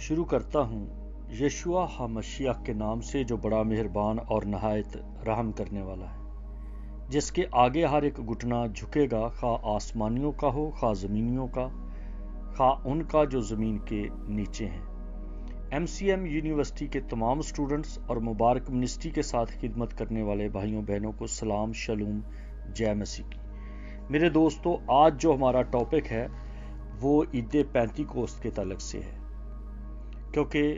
شروع کرتا ہوں یشوع ہمشیح کے نام سے جو بڑا مہربان اور نہایت رحم کرنے والا ہے، جس کے آگے ہر ایک گھٹنا جھکے گا، خواہ آسمانیوں کا ہو خواہ زمینیوں کا، خواہ ان کا جو زمین کے نیچے ہیں۔ MCM یونیورسٹی کے تمام اسٹوڈنٹس اور مبارک منسٹری کے ساتھ خدمت کرنے والے بھائیوں بہنوں کو سلام، شلوم، جے مسیح کی۔ میرے دوستو، آج جو ہمارا ٹاپک ہے وہ عید پینتیکوست کے تعلق سے ہے، کیونکہ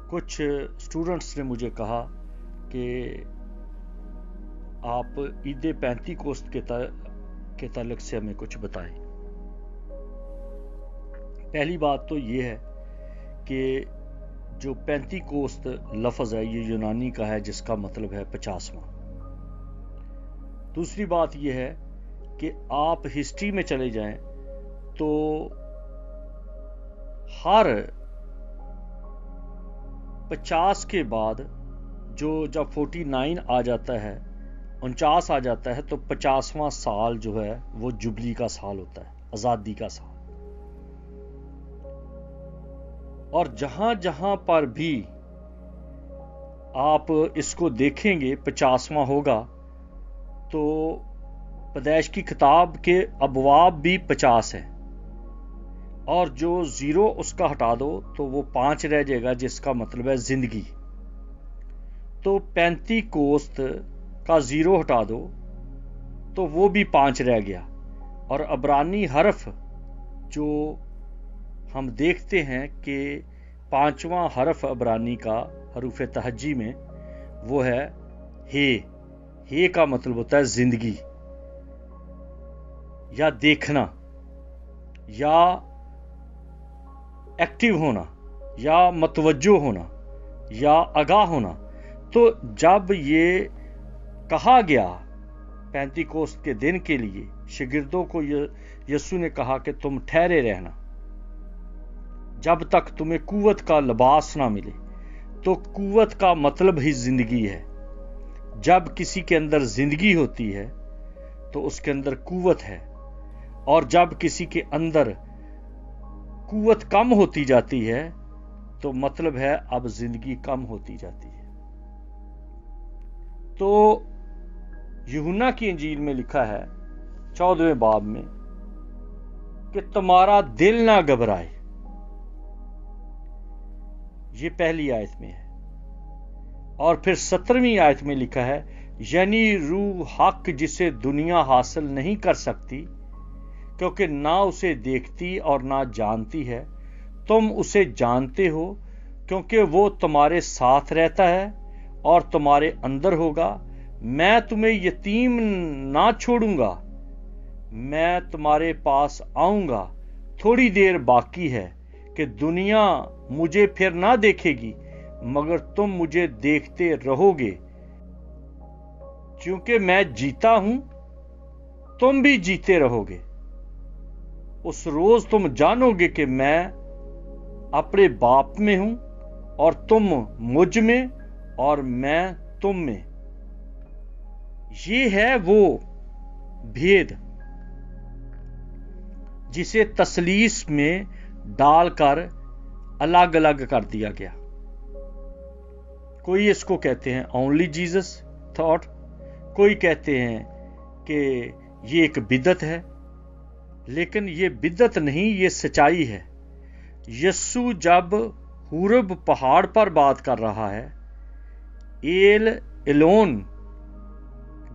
کچھ اسٹوڈنٹس نے مجھے کہا کہ آپ عید پینتیکوست کے تعلق سے ہمیں کچھ بتائیں۔ پہلی بات تو یہ ہے کہ جو پینتیکوست لفظ ہے یہ یونانی کا ہے، جس کا مطلب ہے 50واں۔ دوسری بات یہ ہے کہ آپ ہسٹری میں چلے جائیں تو ہر 50 کے بعد جب 49 آ جاتا ہے، 49 آ جاتا ہے، تو 50واں سال جو ہے وہ جبلی کا سال ہوتا ہے، آزادی کا سال۔ اور جہاں جہاں پر بھی آپ اس کو دیکھیں گے 50واں ہوگا، تو پیدائش کی کتاب کے ابواب بھی 50 ہے، اور جو 0 اس کا ہٹا دو تو وہ 5 رہ جائے گا، جس کا مطلب ہے زندگی۔ تو پینتیکوست کا 0 ہٹا دو تو وہ بھی 5 رہ گیا، اور عبرانی حرف جو ہم دیکھتے ہیں کہ 5واں حرف عبرانی کا حروف تہجی میں وہ ہے ہے کا مطلب ہوتا ہے زندگی، یا دیکھنا، یا ایکٹیو ہونا، یا متوجہ ہونا، یا آگاہ ہونا۔ تو جب یہ کہا گیا پینتیکوست کے دن کے لیے، شاگردوں کو یسوع نے کہا کہ تم ٹھہرے رہنا جب تک تمہیں قوت کا لباس نہ ملے۔ تو قوت کا مطلب ہی زندگی ہے۔ جب کسی کے اندر زندگی ہوتی ہے تو اس کے اندر قوت ہے، اور جب کسی کے اندر قوت کم ہوتی جاتی ہے تو مطلب ہے اب زندگی کم ہوتی جاتی ہے۔ تو یوحنا کی انجیل میں لکھا ہے 14ویں باب میں کہ تمہارا دل نہ گھبرائے، یہ پہلی آیت میں ہے۔ اور پھر 17ویں آیت میں لکھا ہے، یعنی روح حق جسے دنیا حاصل نہیں کر سکتی، کیونکہ نہ اسے دیکھتی اور نہ جانتی ہے، تم اسے جانتے ہو کیونکہ وہ تمہارے ساتھ رہتا ہے اور تمہارے اندر ہوگا۔ میں تمہیں یتیم نہ چھوڑوں گا، میں تمہارے پاس آؤں گا۔ تھوڑی دیر باقی ہے کہ دنیا مجھے پھر نہ دیکھے گی، مگر تم مجھے دیکھتے رہو گے، کیونکہ میں جیتا ہوں، تم بھی جیتے رہو گے۔ اس روز تم جانو گے کہ میں اپنے باپ میں ہوں اور تم مجھ میں اور میں تم میں۔ یہ ہے وہ بھید جسے تثلیث میں ڈال کر الگ الگ کر دیا گیا۔ کوئی اس کو کہتے ہیں اونلی جیزس تھاٹ، کوئی کہتے ہیں کہ یہ ایک بدعت ہے، لیکن یہ بدعت نہیں، یہ سچائی ہے۔ یسوع جب حورب پہاڑ پر بات کر رہا ہے، ایل ایلون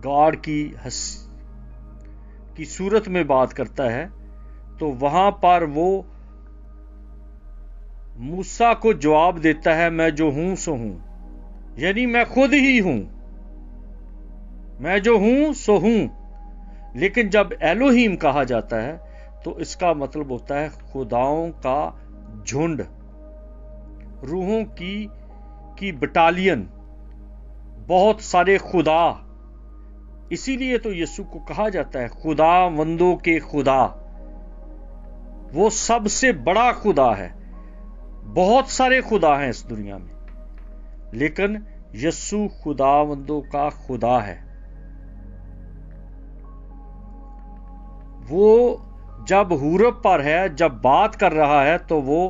گاڈ کی صورت میں بات کرتا ہے، تو وہاں پر وہ موسیٰ کو جواب دیتا ہے، میں جو ہوں سو ہوں، یعنی میں خود ہی ہوں، میں جو ہوں سو ہوں۔ لیکن جب ایلوہیم کہا جاتا ہے تو اس کا مطلب ہوتا ہے خداؤں کا جھنڈ، روحوں کی بٹالین، بہت سارے خدا۔ اسی لیے تو یسوع کو کہا جاتا ہے خدا وندوں کے خدا، وہ سب سے بڑا خدا ہے۔ بہت سارے خدا ہیں اس دنیا میں، لیکن یسوع خداوندوں کا خدا ہے۔ وہ جب حورب پر ہے، جب بات کر رہا ہے، تو وہ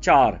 4,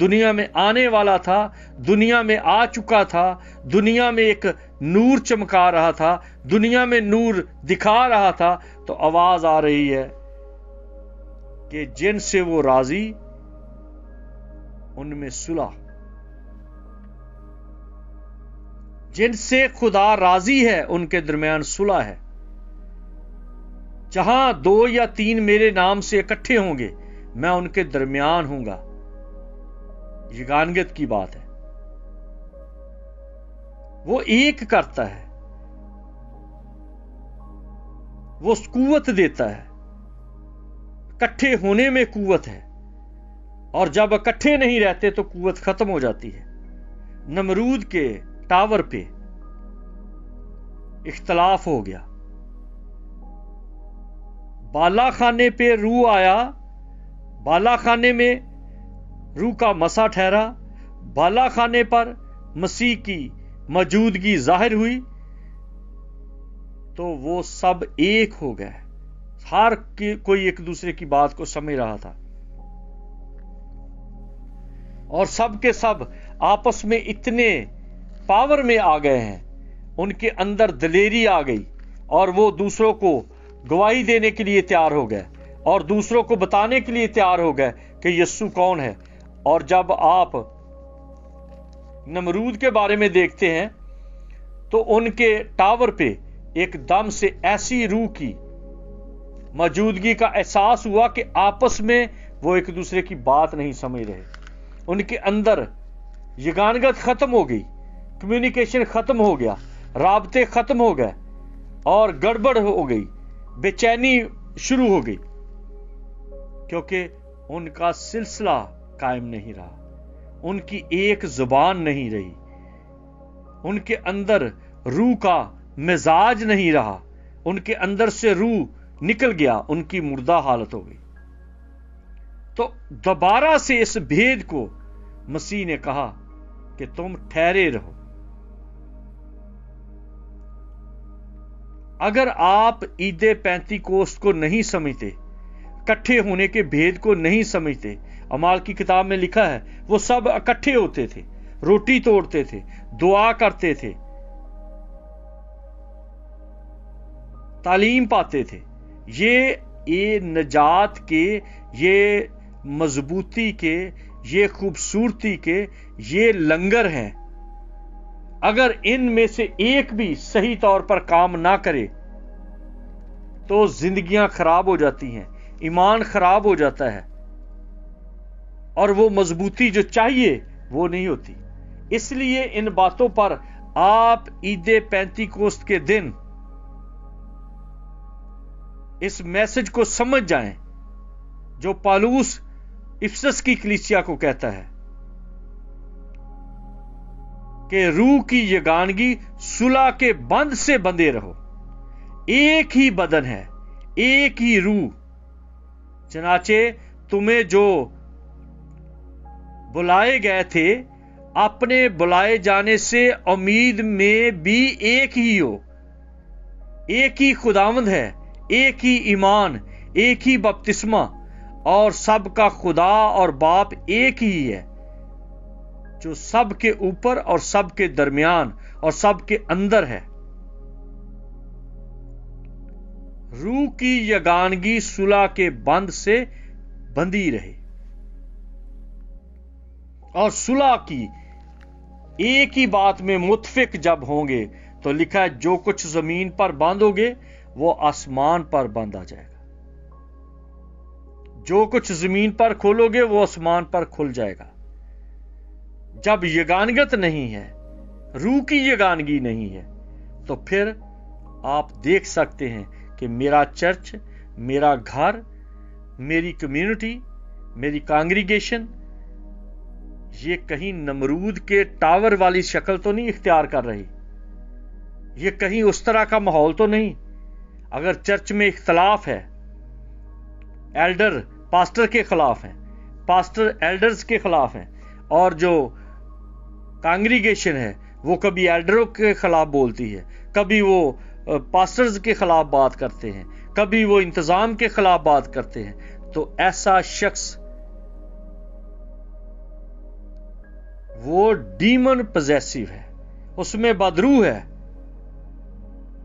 دنیا میں آنے والا تھا، دنیا میں آ چکا تھا، دنیا میں ایک نور چمکا رہا تھا، دنیا میں نور دکھا رہا تھا، تو آواز آ رہی ہے کہ جن سے وہ راضی ان میں صلح، جن سے خدا راضی ہے ان کے درمیان صلح ہے۔ جہاں 2 یا 3 میرے نام سے اکٹھے ہوں گے میں ان کے درمیان ہوں گا۔ یگانگت کی بات ہے، وہ ایک کرتا ہے، وہ قوت دیتا ہے، اکٹھے ہونے میں قوت ہے، اور جب اکٹھے نہیں رہتے تو قوت ختم ہو جاتی ہے۔ نمرود کے ٹاور پہ اختلاف ہو گیا، بالا خانے پہ روح آیا، بالا خانے میں روح کا مسا ٹھہرا، بالا خانے پر مسیح کی موجودگی ظاہر ہوئی، تو وہ سب ایک ہو گئے، ہر کوئی ایک دوسرے کی بات کو سمجھ رہا تھا، اور سب کے سب آپس میں اتنے پاور میں آ گئے ہیں، ان کے اندر دلیری آ گئی، اور وہ دوسروں کو گواہی دینے کے لیے تیار ہو گئے، اور دوسروں کو بتانے کے لیے تیار ہو گئے کہ یسوع کون ہے۔ اور جب آپ نمرود کے بارے میں دیکھتے ہیں تو ان کے ٹاور پہ ایک دم سے ایسی روح کی موجودگی کا احساس ہوا کہ آپس میں وہ ایک دوسرے کی بات نہیں سمجھ رہے، ان کے اندر یگانگت ختم ہو گئی، کمیونیکیشن ختم ہو گیا، رابطے ختم ہو گئے، اور گڑبڑ ہو گئی، بے چینی شروع ہو گئی، کیونکہ ان کا سلسلہ قائم نہیں رہا، ان کی ایک زبان نہیں رہی، ان کے اندر روح کا مزاج نہیں رہا، ان کے اندر سے روح نکل گیا، ان کی مردہ حالت ہو گئی۔ تو دوبارہ سے اس بھید کو مسیح نے کہا کہ تم ٹھہرے رہو۔ اگر آپ عید پینتیکوست کو نہیں سمجھتے، اکٹھے ہونے کے بھید کو نہیں سمجھتے، اعمال کی کتاب میں لکھا ہے وہ سب اکٹھے ہوتے تھے، روٹی توڑتے تھے، دعا کرتے تھے، تعلیم پاتے تھے۔ یہ نجات کے، یہ مضبوطی کے، یہ خوبصورتی کے یہ لنگر ہیں۔ اگر ان میں سے ایک بھی صحیح طور پر کام نہ کرے تو زندگیاں خراب ہو جاتی ہیں، ایمان خراب ہو جاتا ہے، اور وہ مضبوطی جو چاہیے وہ نہیں ہوتی۔ اس لیے ان باتوں پر آپ عید پینتیکوست کے دن اس میسج کو سمجھ جائیں جو پالوس افسس کی کلیسیا کو کہتا ہے کہ روح کی یگانگی صلح کے بند سے بندھے رہو، ایک ہی بدن ہے، ایک ہی روح، چنانچہ تمہیں جو بلائے گئے تھے اپنے بلائے جانے سے امید میں بھی ایک ہی ہو، ایک ہی خداوند ہے، ایک ہی ایمان، ایک ہی بپتسمہ، اور سب کا خدا اور باپ ایک ہی ہے، جو سب کے اوپر اور سب کے درمیان اور سب کے اندر ہے۔ روح کی یگانگی صلح کے بند سے بندھی رہے، اور صلح کی ایک ہی بات میں متفق جب ہوں گے تو لکھا ہے جو کچھ زمین پر باندھو گے وہ آسمان پر باندھا جائے گا، جو کچھ زمین پر کھولو گے وہ آسمان پر کھل جائے گا۔ جب یگانگت نہیں ہے، روح کی یگانگی نہیں ہے، تو پھر آپ دیکھ سکتے ہیں کہ میرا چرچ، میرا گھر، میری کمیونٹی، میری کانگریگیشن یہ کہیں نمرود کے ٹاور والی شکل تو نہیں اختیار کر رہی، یہ کہیں اس طرح کا ماحول تو نہیں۔ اگر چرچ میں اختلاف ہے، ایلڈر پاسٹر کے خلاف ہیں، پاسٹر ایلڈرز کے خلاف ہیں، اور جو کانگریگیشن ہے وہ کبھی ایلڈروں کے خلاف بولتی ہے، کبھی وہ پاسٹرز کے خلاف بات کرتے ہیں، کبھی وہ انتظام کے خلاف بات کرتے ہیں، تو ایسا شخص وہ ڈیمن پوزیسو ہے، اس میں بدروح ہے،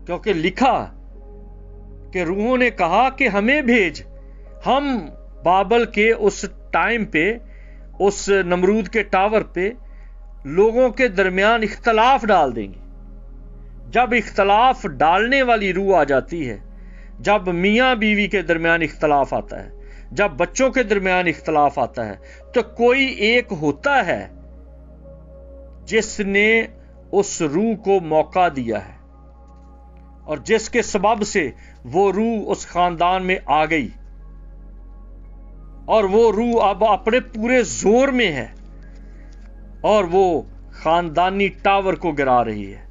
کیونکہ لکھا کہ روحوں نے کہا کہ ہمیں بھیج، ہم بابل کے اس ٹائم پہ، اس نمرود کے ٹاور پہ لوگوں کے درمیان اختلاف ڈال دیں گے۔ جب اختلاف ڈالنے والی روح آ جاتی ہے، جب میاں بیوی کے درمیان اختلاف آتا ہے، جب بچوں کے درمیان اختلاف آتا ہے، تو کوئی ایک ہوتا ہے جس نے اس روح کو موقع دیا ہے، اور جس کے سبب سے وہ روح اس خاندان میں آ گئی، اور وہ روح اب اپنے پورے زور میں ہے، اور وہ خاندانی ٹاور کو گرا رہی ہے،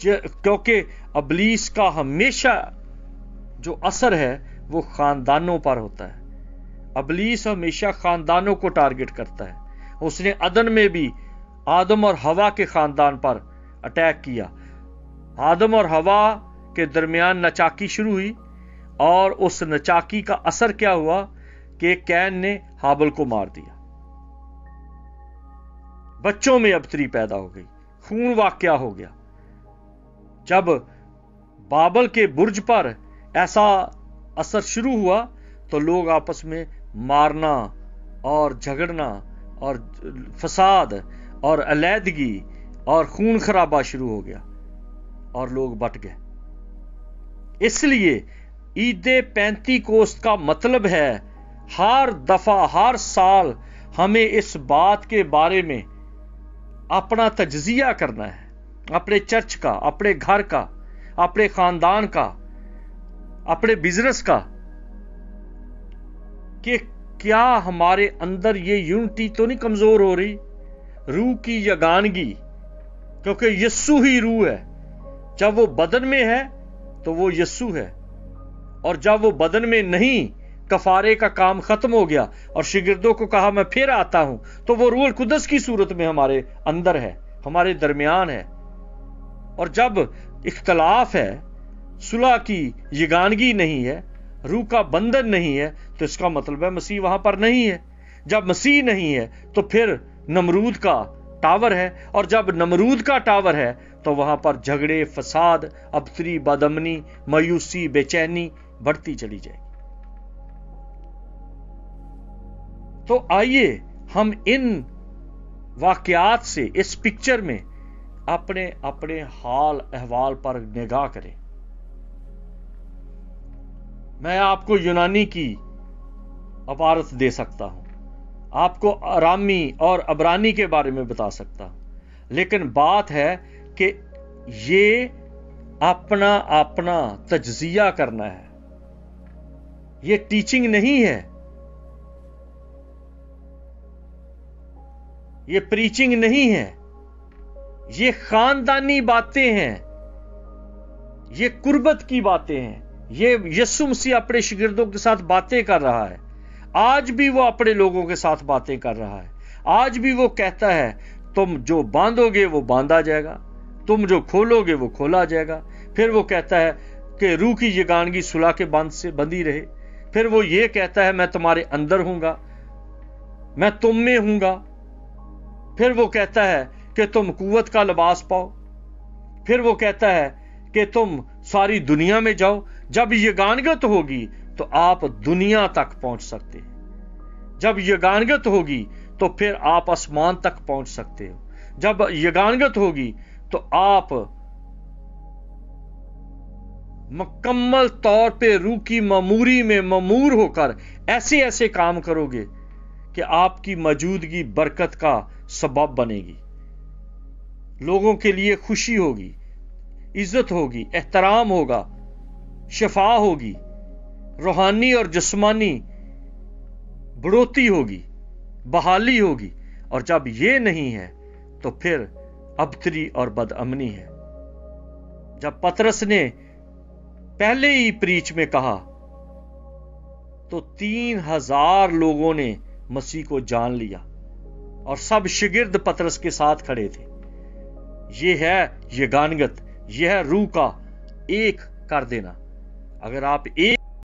کیونکہ ابلیس کا ہمیشہ جو اثر ہے وہ خاندانوں پر ہوتا ہے۔ ابلیس ہمیشہ خاندانوں کو ٹارگٹ کرتا ہے۔ اس نے عدن میں بھی آدم اور حوا کے خاندان پر اٹیک کیا۔ آدم اور حوا کے درمیان نچاکی شروع ہوئی، اور اس نچاکی کا اثر کیا ہوا کہ کین نے ہابل کو مار دیا۔ بچوں میں ابتری پیدا ہو گئی، خون واقعہ ہو گیا۔ جب بابل کے برج پر ایسا اثر شروع ہوا تو لوگ آپس میں مارنا اور جھگڑنا اور فساد اور علیحدگی اور خون خرابہ شروع ہو گیا، اور لوگ بٹ گئے۔ اس لیے عید پینتی کوست کا مطلب ہے ہر دفعہ، ہر سال ہمیں اس بات کے بارے میں اپنا تجزیہ کرنا ہے، اپنے چرچ کا، اپنے گھر کا، اپنے خاندان کا، اپنے بزنس کا، کہ کیا ہمارے اندر یہ یونٹی تو نہیں کمزور ہو رہی، روح کی یگانگی، کیونکہ یسوع ہی روح ہے۔ جب وہ بدن میں ہے تو وہ یسوع ہے، اور جب وہ بدن میں نہیں، کفارے کا کام ختم ہو گیا اور شاگردوں کو کہا میں پھر آتا ہوں، تو وہ روح القدس کی صورت میں ہمارے اندر ہے، ہمارے درمیان ہے۔ اور جب اختلاف ہے، صلح کی یگانگی نہیں ہے، روح کا بندھن نہیں ہے، تو اس کا مطلب ہے مسیح وہاں پر نہیں ہے۔ جب مسیح نہیں ہے تو پھر نمرود کا ٹاور ہے، اور جب نمرود کا ٹاور ہے تو وہاں پر جھگڑے، فساد، ابتری، بدامنی، مایوسی، بے چینی بڑھتی چلی جائے گی۔ تو آئیے ہم ان واقعات سے، اس پکچر میں اپنے اپنے حال احوال پر نگاہ کریں۔ میں آپ کو یونانی کی عبارت دے سکتا ہوں، آپ کو ارامی اور عبرانی کے بارے میں بتا سکتا ہوں، لیکن بات ہے کہ یہ اپنا تجزیہ کرنا ہے۔ یہ ٹیچنگ نہیں ہے، یہ پریچنگ نہیں ہے، یہ خاندانی باتیں ہیں، یہ قربت کی باتیں ہیں۔ یہ یسوع مسیح اپنے شاگردوں کے ساتھ باتیں کر رہا ہے، آج بھی وہ اپنے لوگوں کے ساتھ باتیں کر رہا ہے۔ آج بھی وہ کہتا ہے تم جو باندھو گے وہ باندھا جائے گا، تم جو کھولو گے وہ کھولا جائے گا۔ پھر وہ کہتا ہے کہ روح کی یگانگی صلح کے بند سے بندھی رہے۔ پھر وہ یہ کہتا ہے میں تمہارے اندر ہوں گا، میں تم میں ہوں گا۔ پھر وہ کہتا ہے کہ تم قوت کا لباس پاؤ۔ پھر وہ کہتا ہے کہ تم ساری دنیا میں جاؤ۔ جب یگانگت ہوگی تو آپ دنیا تک پہنچ سکتے ہیں۔ جب یگانگت ہوگی تو پھر آپ آسمان تک پہنچ سکتے ہو۔ جب یگانگت ہوگی تو آپ مکمل طور پہ روح کی معموری میں معمور ہو کر ایسے ایسے کام کرو گے کہ آپ کی موجودگی برکت کا سبب بنے گی، لوگوں کے لیے خوشی ہوگی، عزت ہوگی، احترام ہوگا، شفا ہوگی، روحانی اور جسمانی بڑھوتی ہوگی، بحالی ہوگی۔ اور جب یہ نہیں ہے تو پھر ابتری اور بدامنی ہے۔ جب پطرس نے پہلے ہی پریچ میں کہا تو 3000 لوگوں نے مسیح کو جان لیا، اور سب شاگرد پطرس کے ساتھ کھڑے تھے۔ یہ ہے یگانگت، یہ ہے روح کا ایک کر دینا۔ اگر آپ ایک